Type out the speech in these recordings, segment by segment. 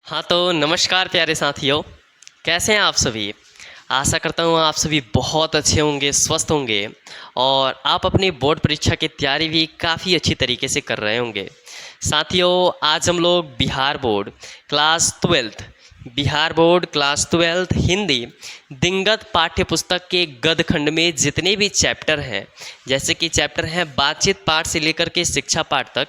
हाँ तो नमस्कार प्यारे साथियों। कैसे हैं आप सभी। आशा करता हूँ आप सभी बहुत अच्छे होंगे, स्वस्थ होंगे और आप अपनी बोर्ड परीक्षा की तैयारी भी काफ़ी अच्छी तरीके से कर रहे होंगे। साथियों, आज हम लोग बिहार बोर्ड क्लास 12 हिंदी दिनगत पाठ्य पुस्तक के गद्य खंड में जितने भी चैप्टर हैं, जैसे कि चैप्टर हैं बातचीत पाठ से लेकर के शिक्षा पाठ तक,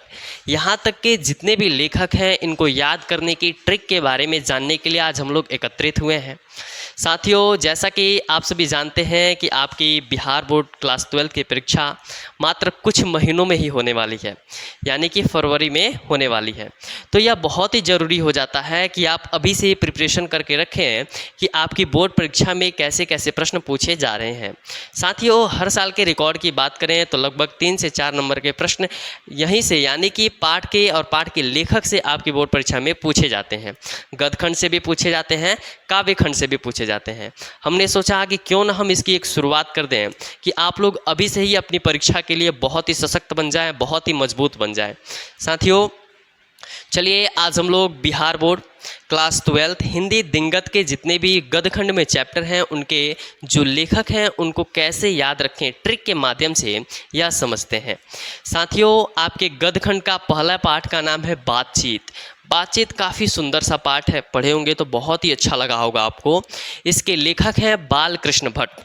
यहाँ तक के जितने भी लेखक हैं इनको याद करने की ट्रिक के बारे में जानने के लिए आज हम लोग एकत्रित हुए हैं। साथियों, जैसा कि आप सभी जानते हैं कि आपकी बिहार बोर्ड क्लास 12 की परीक्षा मात्र कुछ महीनों में ही होने वाली है, यानी कि फरवरी में होने वाली है। तो यह बहुत ही ज़रूरी हो जाता है कि आप अभी से प्रिपरेशन करके रखें कि आपकी बोर्ड परीक्षा में कैसे कैसे प्रश्न पूछे जा रहे हैं। साथियों, हर साल के रिकॉर्ड की बात करें तो लगभग 3 से 4 नंबर के प्रश्न यहीं से, यानी कि पाठ के और पाठ के लेखक से आपकी बोर्ड परीक्षा में पूछे जाते हैं। गद्यखंड से भी पूछे जाते हैं, काव्य खंड से भी पूछे जाते हैं। हमने सोचा कि क्यों ना हम इसकी एक शुरुआत कर दें कि आप लोग अभी से ही अपनी परीक्षा के लिए बहुत ही सशक्त बन जाएं, बहुत ही मजबूत बन जाएं। साथियों, चलिए आज हम लोग बिहार बोर्ड क्लास 12 हिंदी दिनगत के जितने भी गद्यखंड में चैप्टर हैं उनके जो लेखक हैं उनको कैसे याद रखें, ट्रिक के माध्यम से यह समझते हैं। साथियों, आपके गद्यखंड का पहला पाठ का नाम है बातचीत। बातचीत काफ़ी सुंदर सा पाठ है, पढ़े होंगे तो बहुत ही अच्छा लगा होगा आपको। इसके लेखक हैं बालकृष्ण भट्ट।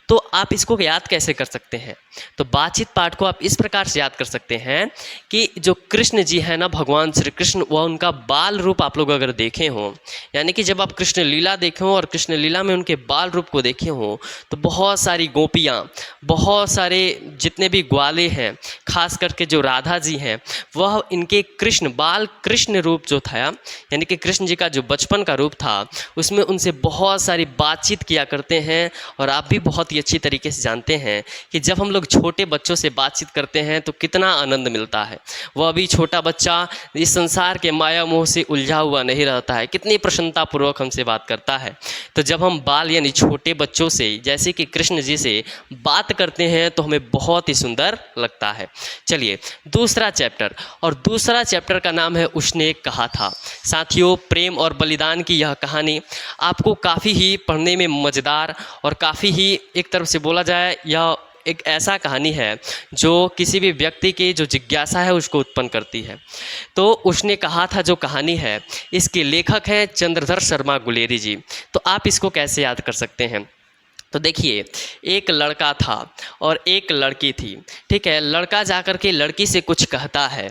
तो आप इसको याद कैसे कर सकते हैं? तो बातचीत पाठ को आप इस प्रकार से याद कर सकते हैं कि जो कृष्ण जी है ना, भगवान श्री कृष्ण, वह उनका बाल रूप आप लोग अगर देखे हों, यानी कि जब आप कृष्ण लीला देखे हों और कृष्ण लीला में उनके बाल रूप को देखे हों, तो बहुत सारी गोपियाँ, बहुत सारे जितने भी ग्वाले हैं, खास करके जो राधा जी हैं, वह इनके बाल कृष्ण रूप जो था, यानी कि कृष्ण जी का जो बचपन का रूप था, उसमें उनसे बहुत सारी बातचीत किया करते हैं। और आप भी बहुत ही अच्छी तरीके से जानते हैं कि जब हम लोग छोटे बच्चों से बातचीत करते हैं तो कितना आनंद मिलता है। वह अभी छोटा बच्चा इस संसार के माया मोह से उलझा हुआ नहीं रहता है, कितनी प्रसन्नतापूर्वक हमसे बात करता है। तो जब हम बाल यानी छोटे बच्चों से, जैसे कि कृष्ण जी से बात करते हैं, तो हमें बहुत ही सुंदर लगता है। चलिए दूसरा चैप्टर का नाम है उसने कहा था। साथियों, प्रेम और बलिदान की यह कहानी आपको काफ़ी ही पढ़ने में मज़ेदार और काफ़ी ही, एक तरफ से बोला जाए, यह एक ऐसा कहानी है जो किसी भी व्यक्ति की जो जिज्ञासा है उसको उत्पन्न करती है। तो उसने कहा था जो कहानी है, इसके लेखक हैं चंद्रधर शर्मा गुलेरी जी। तो आप इसको कैसे याद कर सकते हैं? तो देखिए, एक लड़का था और एक लड़की थी। ठीक है, लड़का जाकर के लड़की से कुछ कहता है,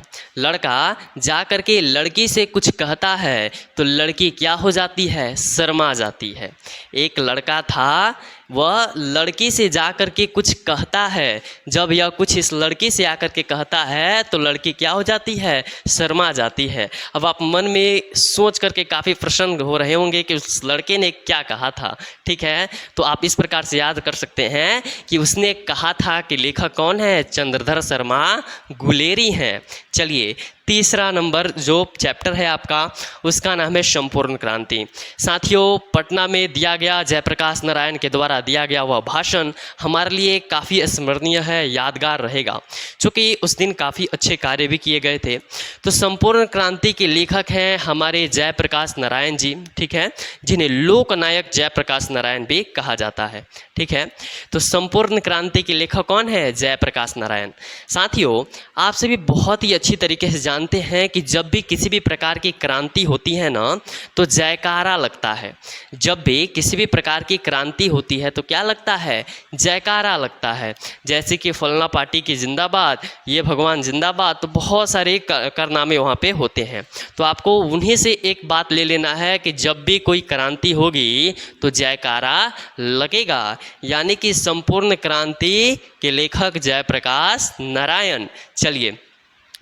तो लड़की क्या हो जाती है? शर्मा जाती है। एक लड़का था, वह लड़की से जाकर के कुछ कहता है। जब यह कुछ इस लड़की से आकर के कहता है तो लड़की क्या हो जाती है? शर्मा जाती है। अब आप मन में सोच करके काफ़ी प्रसन्न हो रहे होंगे कि उस लड़के ने क्या कहा था। ठीक है, तो आप इस प्रकार से याद कर सकते हैं कि उसने कहा था कि लेखक कौन है? चंद्रधर शर्मा गुलेरी हैं। चलिए तीसरा नंबर जो चैप्टर है आपका, उसका नाम है संपूर्ण क्रांति। साथियों, पटना में दिया गया जयप्रकाश नारायण के द्वारा दिया गया वह भाषण हमारे लिए काफ़ी स्मरणीय है, यादगार रहेगा, क्योंकि उस दिन काफ़ी अच्छे कार्य भी किए गए थे। तो संपूर्ण क्रांति के लेखक हैं हमारे जयप्रकाश नारायण जी। ठीक है, जिन्हें लोकनायक जयप्रकाश नारायण भी कहा जाता है। ठीक है, तो संपूर्ण क्रांति के लेखक कौन है? जयप्रकाश नारायण। साथियों, आप सभी बहुत ही अच्छी तरीके से जानते हैं कि जब भी किसी भी प्रकार की क्रांति होती है ना, तो जयकारा लगता है। जब भी किसी भी प्रकार की क्रांति होती है तो क्या लगता है? जयकारा लगता है। जैसे कि फलना पार्टी की जिंदाबाद, ये भगवान जिंदाबाद, तो बहुत सारे कारनामे वहाँ पे होते हैं। तो आपको उन्हीं से एक बात ले लेना है कि जब भी कोई क्रांति होगी तो जयकारा लगेगा, यानी कि संपूर्ण क्रांति के लेखक जयप्रकाश नारायण। चलिए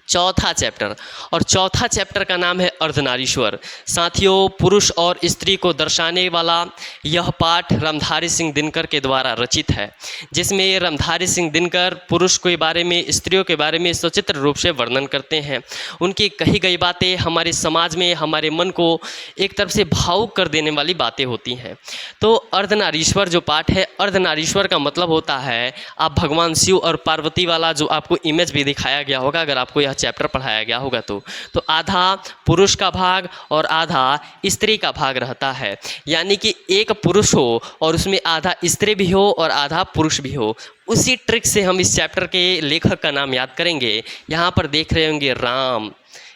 चौथा चैप्टर का नाम है अर्धनारीश्वर। साथियों, पुरुष और स्त्री को दर्शाने वाला यह पाठ रामधारी सिंह दिनकर के द्वारा रचित है, जिसमें रामधारी सिंह दिनकर पुरुष के बारे में, स्त्रियों के बारे में सचित्र रूप से वर्णन करते हैं। उनकी कही गई बातें हमारे समाज में, हमारे मन को एक तरफ से भावुक कर देने वाली बातें होती हैं। तो अर्धनारीश्वर जो पाठ है, अर्धनारीश्वर का मतलब होता है, आप भगवान शिव और पार्वती वाला जो आपको इमेज भी दिखाया गया होगा, अगर आपको यह चैप्टर पढ़ाया गया होगा तो आधा पुरुष का भाग और आधा स्त्री का भाग रहता है, यानी कि एक पुरुष हो और उसमें आधा स्त्री भी हो और आधा पुरुष भी हो। उसी ट्रिक से हम इस चैप्टर के लेखक का नाम याद करेंगे। यहाँ पर देख रहे होंगे राम,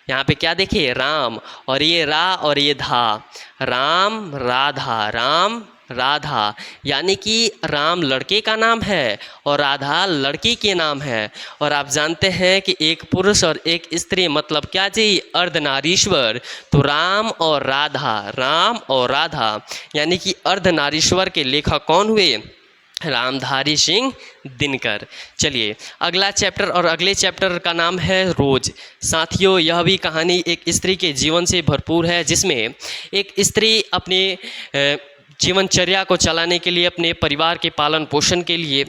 यहाँ पे क्या देखिए राम, और ये रा और ये धा, राम राधा, राम राधा, यानी कि राम लड़के का नाम है और राधा लड़की के नाम है। और आप जानते हैं कि एक पुरुष और एक स्त्री मतलब क्या जी, अर्धनारीश्वर। तो राम और राधा यानी कि अर्धनारीश्वर के लेखक कौन हुए, रामधारी सिंह दिनकर। चलिए अगला चैप्टर, और अगले चैप्टर का नाम है रोज। साथियों यह भी कहानी एक स्त्री के जीवन से भरपूर है, जिसमें एक स्त्री अपने जीवनचर्या को चलाने के लिए, अपने परिवार के पालन पोषण के लिए,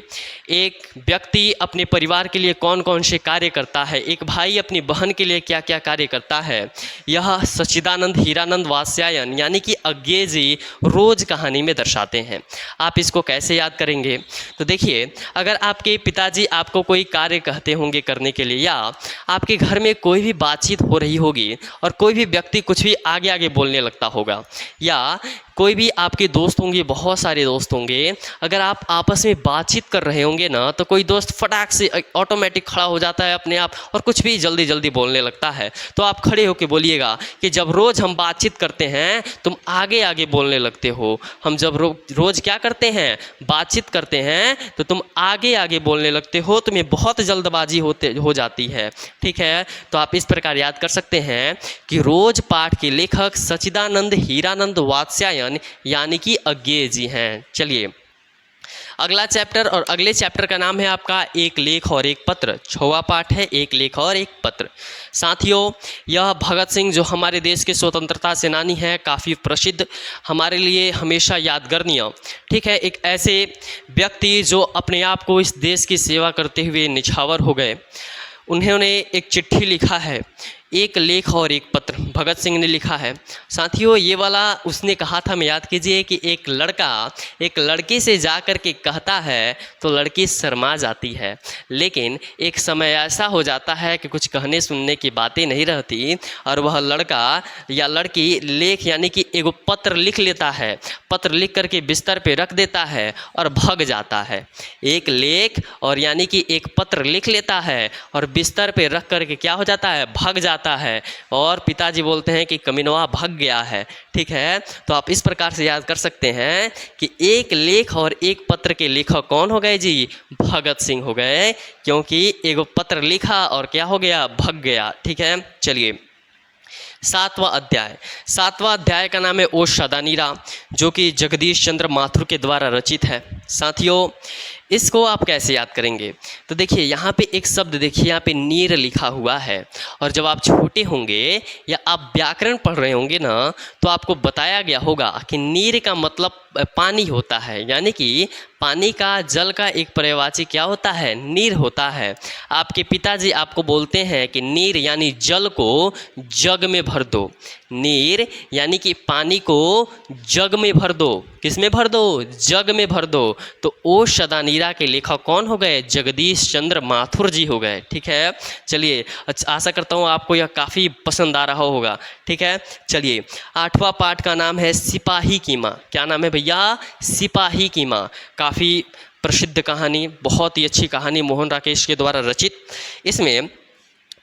एक व्यक्ति अपने परिवार के लिए कौन कौन से कार्य करता है, एक भाई अपनी बहन के लिए क्या क्या कार्य करता है, यह सच्चिदानंद हीरानंद वात्स्यायन यानी कि अज्ञेय जी रोज कहानी में दर्शाते हैं। आप इसको कैसे याद करेंगे, तो देखिए अगर आपके पिताजी आपको कोई कार्य कहते होंगे करने के लिए, या आपके घर में कोई भी बातचीत हो रही होगी और कोई भी व्यक्ति कुछ भी आगे आगे बोलने लगता होगा, या कोई भी आपके दोस्त होंगे, बहुत सारे दोस्त होंगे, अगर आप आपस में बातचीत कर रहे होंगे ना, तो कोई दोस्त फटाक से ऑटोमेटिक खड़ा हो जाता है अपने आप और कुछ भी जल्दी जल्दी बोलने लगता है। तो आप खड़े होकर बोलिएगा कि जब रोज़ हम बातचीत करते हैं तुम आगे आगे बोलने लगते हो, हम जब रोज़ क्या करते हैं, बातचीत करते हैं तो तुम आगे आगे बोलने लगते हो, तुम्हें बहुत जल्दबाजी हो जाती है। ठीक है, तो आप इस प्रकार याद कर सकते हैं कि रोज पाठ के लेखक सच्चिदानंद हीरानंद वात्स्यायन यानी कि अज्ञेय जी हैं। चलिए अगला चैप्टर, और अगले चैप्टर का नाम है आपका एक लेख और एक पत्र। 6वां पाठ है एक लेख और एक पत्र। साथियों यह भगत सिंह जो हमारे देश के स्वतंत्रता सेनानी हैं, काफ़ी प्रसिद्ध, हमारे लिए हमेशा यादगारणीय, ठीक है, एक ऐसे व्यक्ति जो अपने आप को इस देश की सेवा करते हुए निछावर हो गए। उन्होंने एक चिट्ठी लिखा है, एक लेख और एक पत्र, भगत सिंह ने लिखा है। साथियों ये वाला उसने कहा था, मैं याद कीजिए, कि एक लड़का एक लड़की से जा कर के कहता है तो लड़की शर्मा जाती है, लेकिन एक समय ऐसा हो जाता है कि कुछ कहने सुनने की बातें नहीं रहती और वह लड़का या लड़की लेख यानी कि एगो पत्र लिख लेता है, पत्र लिख करके बिस्तर पे रख देता है और भग जाता है। एक लेख और यानी कि एक पत्र लिख लेता है और बिस्तर पे रख करके क्या हो जाता है, भग जाता है, और पिताजी बोलते हैं कि कमीनवा भग गया है। ठीक है, तो आप इस प्रकार से याद कर सकते हैं कि एक लेख और एक पत्र के लेखक कौन हो गए जी, भगत सिंह हो गए, क्योंकि एगो पत्र लिखा और क्या हो गया, भग गया। ठीक है, चलिए 7वां अध्याय। 7वां अध्याय का नाम है ओ सदानीरा, जो कि जगदीश चंद्र माथुर के द्वारा रचित है। साथियों इसको आप कैसे याद करेंगे, तो देखिए यहाँ पे एक शब्द देखिए, यहाँ पे नीर लिखा हुआ है, और जब आप छोटे होंगे या आप व्याकरण पढ़ रहे होंगे ना, तो आपको बताया गया होगा कि नीर का मतलब पानी होता है, यानी कि पानी का, जल का एक पर्यायवाची क्या होता है, नीर होता है। आपके पिताजी आपको बोलते हैं कि नीर यानी जल को जग में भर दो, नीर यानी कि पानी को जग में भर दो, किस में भर दो, जग में भर दो। तो ओ सदानीरा के लेखक कौन हो गए, जगदीश चंद्र माथुर जी हो गए। ठीक है, चलिए आशा करता हूँ आपको यह काफ़ी पसंद आ रहा होगा। ठीक है, चलिए 8वां पाठ का नाम है सिपाही की माँ। क्या नाम है भैया, सिपाही की माँ। काफ़ी प्रसिद्ध कहानी, बहुत ही अच्छी कहानी, मोहन राकेश के द्वारा रचित। इसमें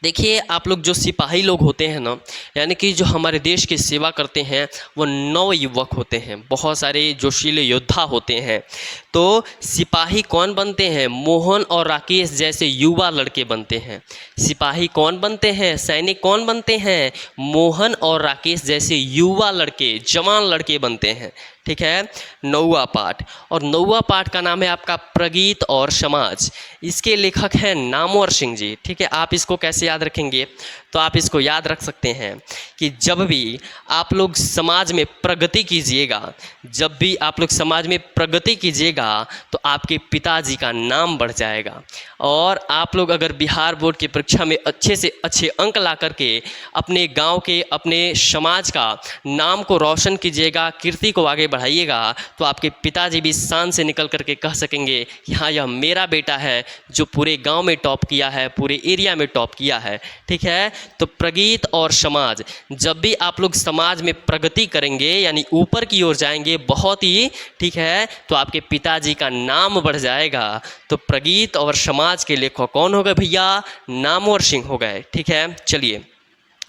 देखिए आप लोग जो सिपाही लोग होते हैं ना, यानी कि जो हमारे देश की सेवा करते हैं, वो नवयुवक होते हैं, बहुत सारे जोशीले योद्धा होते हैं। तो सिपाही कौन बनते हैं, मोहन और राकेश जैसे युवा लड़के बनते हैं। सिपाही कौन बनते हैं, सैनिक कौन बनते हैं, मोहन और राकेश जैसे युवा लड़के, जवान लड़के बनते हैं। ठीक है, 9वां पाठ, और 9वां पाठ का नाम है आपका प्रगीत और समाज। इसके लेखक हैं नामवर सिंह जी। ठीक है, आप इसको कैसे याद रखेंगे, तो आप इसको याद रख सकते हैं कि जब भी आप लोग समाज में प्रगति कीजिएगा, जब भी आप लोग समाज में प्रगति कीजिएगा तो आपके पिताजी का नाम बढ़ जाएगा। और आप लोग अगर बिहार बोर्ड की परीक्षा में अच्छे से अच्छे अंक ला करके अपने गांव के, अपने समाज का नाम को रोशन कीजिएगा, कीर्ति को आगे बढ़ाइएगा, तो आपके पिताजी भी शान से निकल करके कह सकेंगे कि हाँ, यह मेरा बेटा है जो पूरे गांव में टॉप किया है, पूरे एरिया में टॉप किया है। ठीक है, तो प्रगीत और समाज, जब भी आप लोग समाज में प्रगति करेंगे यानी ऊपर की ओर जाएंगे बहुत ही, ठीक है, तो आपके पिताजी का नाम बढ़ जाएगा। तो प्रगीत और समाज के लेखक कौन हो गए भैया? नामवर सिंह हो गए। ठीक है, चलिए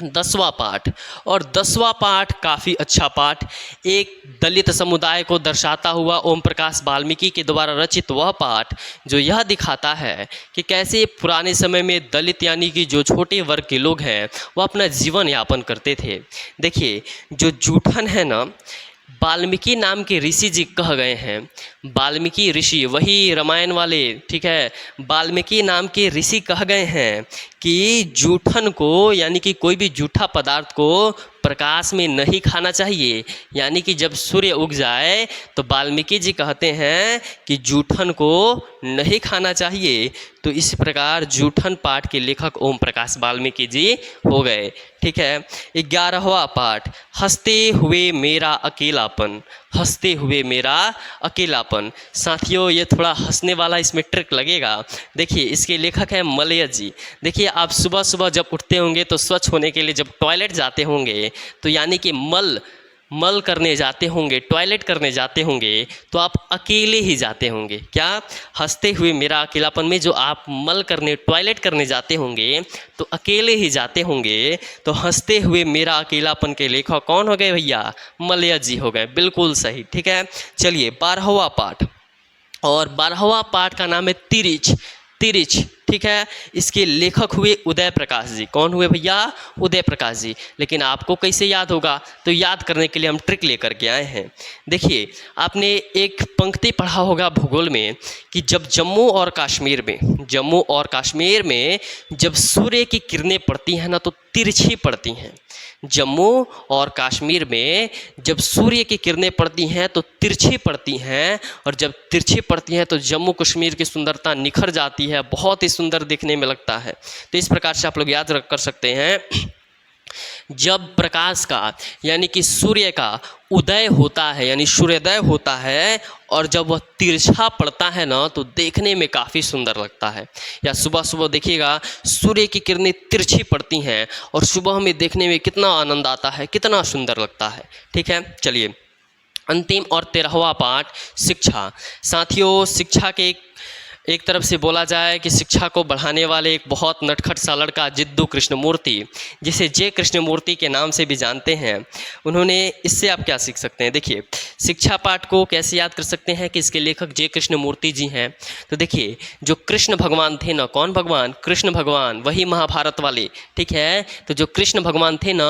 10वां पाठ। और 10वां पाठ काफ़ी अच्छा पाठ, एक दलित समुदाय को दर्शाता हुआ ओम प्रकाश वाल्मीकि के द्वारा रचित वह पाठ जो यह दिखाता है कि कैसे पुराने समय में दलित यानी कि जो छोटे वर्ग के लोग हैं वह अपना जीवन यापन करते थे। देखिए, जो जूठन है ना, वाल्मीकि नाम के ऋषि जी कह गए हैं, वाल्मीकि ऋषि वही रामायण वाले, ठीक है, वाल्मीकि नाम के ऋषि कह गए हैं कि जूठन को यानी कि कोई भी जूठा पदार्थ को प्रकाश में नहीं खाना चाहिए, यानी कि जब सूर्य उग जाए तो वाल्मीकि जी कहते हैं कि जूठन को नहीं खाना चाहिए। तो इस प्रकार जूठन पाठ के लेखक ओम प्रकाश वाल्मीकि जी हो गए। ठीक है, 11वां पाठ, हंसते हुए मेरा अकेलापन। हंसते हुए मेरा अकेलापन। साथियों, ये थोड़ा हंसने वाला इसमें ट्रिक लगेगा। देखिए, इसके लेखक हैं मलय जी। देखिए, आप सुबह सुबह जब उठते होंगे तो स्वच्छ होने के लिए जब टॉयलेट जाते होंगे, तो यानी कि मल करने जाते होंगे, टॉयलेट करने जाते होंगे, तो आप अकेले ही जाते होंगे। क्या? हंसते हुए मेरा अकेलापन में जो आप मल करने, टॉयलेट करने जाते होंगे तो अकेले ही जाते होंगे। तो हंसते हुए मेरा अकेलापन के लेखक कौन हो गए भैया? मलय जी हो गए। बिल्कुल सही। ठीक है, चलिए 12वां पाठ। और 12वां पाठ का नाम है तिरिच। तिरिच, ठीक है, इसके लेखक हुए उदय प्रकाश जी। कौन हुए भैया? उदय प्रकाश जी। लेकिन आपको कैसे याद होगा? तो याद करने के लिए हम ट्रिक लेकर के आए हैं। देखिए, आपने एक पंक्ति पढ़ा होगा भूगोल में कि जब जम्मू और कश्मीर में जब सूर्य की किरणें पड़ती हैं ना तो तिरछी पड़ती हैं। जम्मू और कश्मीर में जब सूर्य की किरणें पड़ती हैं तो तिरछी पड़ती हैं, और जब तिरछी पड़ती हैं तो जम्मू कश्मीर की सुंदरता निखर जाती है, बहुत ही सुंदर दिखने में लगता है। तो इस प्रकार से आप लोग याद कर सकते हैं, जब प्रकाश का यानी कि सूर्य का उदय होता है यानी सूर्योदय होता है और जब वह तिरछा पड़ता है ना तो देखने में काफ़ी सुंदर लगता है। या सुबह सुबह देखिएगा सूर्य की किरणें तिरछी पड़ती हैं और सुबह में देखने में कितना आनंद आता है, कितना सुंदर लगता है। ठीक है, चलिए अंतिम और 13वां पाठ, शिक्षा। साथियों, शिक्षा के एक तरफ से बोला जाए कि शिक्षा को बढ़ाने वाले एक बहुत नटखट सा लड़का जिद्दू कृष्णमूर्ति, जिसे जे कृष्णमूर्ति के नाम से भी जानते हैं, उन्होंने, इससे आप क्या सीख सकते हैं? देखिए, शिक्षा पाठ को कैसे याद कर सकते हैं कि इसके लेखक जे कृष्णमूर्ति जी हैं। तो देखिए, जो कृष्ण भगवान थे ना, कौन भगवान? कृष्ण भगवान, वही महाभारत वाले। ठीक है, तो जो कृष्ण भगवान थे ना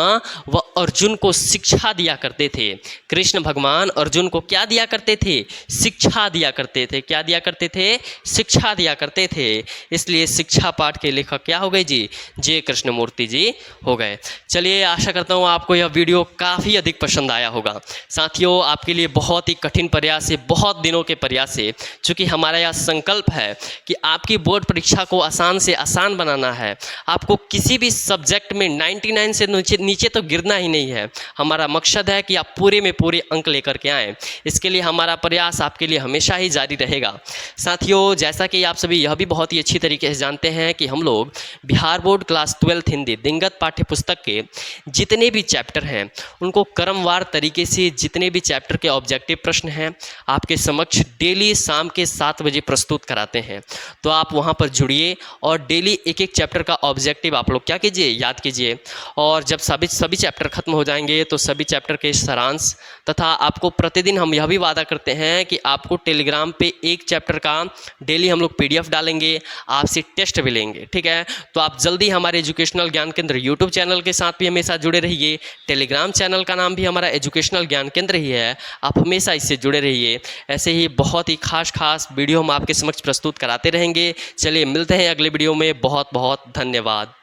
वह अर्जुन को शिक्षा दिया करते थे। कृष्ण भगवान अर्जुन को क्या दिया करते थे? शिक्षा दिया करते थे। क्या दिया करते थे? शिक्षा दिया करते थे। इसलिए शिक्षा पाठ के लेखक क्या हो गए जी? जे कृष्णमूर्ति जी हो गए। चलिए, आशा करता हूँ आपको यह वीडियो काफ़ी अधिक पसंद आया होगा। साथियों, आपके लिए बहुत ही कठिन प्रयास है, बहुत दिनों के प्रयास है, चूँकि हमारा यह संकल्प है कि आपकी बोर्ड परीक्षा को आसान से आसान बनाना है। आपको किसी भी सब्जेक्ट में 99 से नीचे तो गिरना ही नहीं है। हमारा मकसद है कि आप पूरे में पूरे अंक लेकर के आएँ। इसके लिए हमारा प्रयास आपके लिए हमेशा ही जारी रहेगा। साथियों, जैसा कि आप सभी यह भी बहुत ही अच्छी तरीके से जानते हैं कि हम लोग बिहार बोर्ड क्लास 12 हिंदी दिनगत पाठ्य पुस्तक के जितने भी चैप्टर हैं उनको क्रमवार तरीके से, जितने भी चैप्टर के ऑब्जेक्टिव प्रश्न हैं, आपके समक्ष डेली शाम के 7 बजे प्रस्तुत कराते हैं। तो आप वहां पर जुड़िए और डेली एक एक चैप्टर का ऑब्जेक्टिव आप लोग क्या कीजिए? याद कीजिए। और जब सभी चैप्टर खत्म हो जाएंगे तो सभी चैप्टर के सारांश तथा आपको प्रतिदिन हम यह भी वादा करते हैं कि आपको टेलीग्राम पे एक चैप्टर का डेली हम लोग PDF डालेंगे, आपसे टेस्ट भी लेंगे। ठीक है, तो आप जल्दी हमारे एजुकेशनल ज्ञान केंद्र YouTube चैनल के साथ भी हमेशा जुड़े रहिए। टेलीग्राम चैनल का नाम भी हमारा एजुकेशनल ज्ञान केंद्र ही है, आप हमेशा इससे जुड़े रहिए। ऐसे ही बहुत ही खास वीडियो हम आपके समक्ष प्रस्तुत कराते रहेंगे। चलिए, मिलते हैं अगले वीडियो में। बहुत बहुत धन्यवाद।